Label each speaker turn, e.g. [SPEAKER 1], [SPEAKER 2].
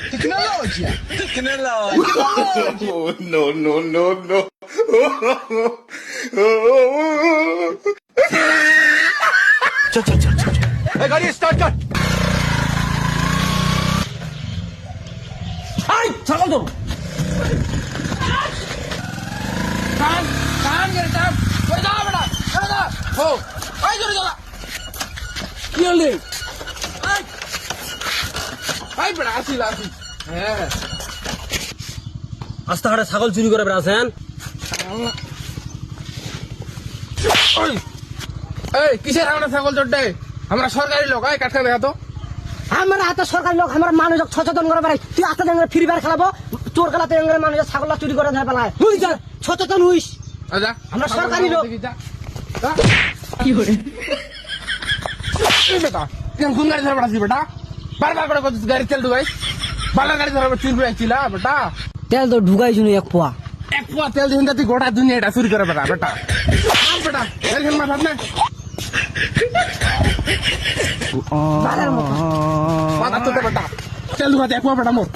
[SPEAKER 1] Tecnologia.
[SPEAKER 2] Oh, no, no, no, no.
[SPEAKER 1] চল চল চল চল এই গাড়ি স্টার্ট কর আই ছাগল তো কান কান গেরে চাপ ওই যা বেটা ওই যা ও ওই জোরে যা কি হল রে আই আই বেটা আসি হ্যাঁ
[SPEAKER 3] আস্তে হাটে ছাগল চুরি করে বেড়াছেন
[SPEAKER 1] ওই এই কিসের আমরা ছাগল চড়তে আমরা সরকারি লোক আয় কাটকা দেখা তো
[SPEAKER 4] আমার হাতে সরকারি লোক আমার মানুষ সচেতন করে বেড়াই তুই আস্তে ফ্রি ফায়ার খেলাবো চোর খেলাতে মানুষ ছাগল চুরি করে ধরে পেলায় তুই যা সচেতন হইস
[SPEAKER 1] আচ্ছা
[SPEAKER 4] আমরা সরকারি লোক
[SPEAKER 1] কি করে বেটা তুই কোন গাড়ি ধরে বেড়াচ্ছিস বেটা বারবার করে গাড়ি তেল ঢুকাই বারবার গাড়ি ধরে চুরি করে আসছিল বেটা
[SPEAKER 4] তেল তো ঢুকাই শুনি এক পোয়া
[SPEAKER 1] তেল দিন তুই গোটা দুনিয়াটা চুরি করে বেটা বেটা বেটা এরকম মাথা না মাথা তো বেটা তেল ঢুকাতে এক পোয়া বেটা মোর